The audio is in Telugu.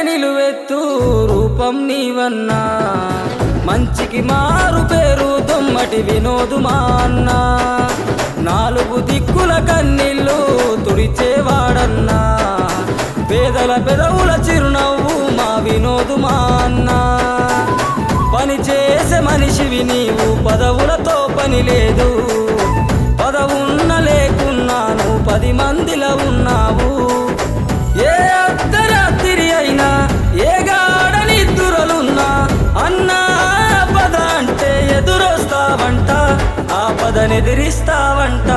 నిలువెత్తు రూపం నీవన్నా, మంచికి మారు పేరు దొమ్మటి వినోదు మా అన్న. నాలుగు దిక్కుల కన్నీళ్ళు తుడిచేవాడన్నా, పేదల పెదవుల చిరునవ్వు మా వినోదు మా అన్న. పని చేసే మనిషివి నీవు, పదవులతో పని లేదు, పదవున్న లేకున్నాను 10 మందిలో ఉన్నావు. ఏ అర్ధరాత్రి అయినా ఏ గాడ నిద్దురలున్నా అన్నా పద అంటే ఎదురొస్తావంట, ఆ పదనెదిరిస్తావంట.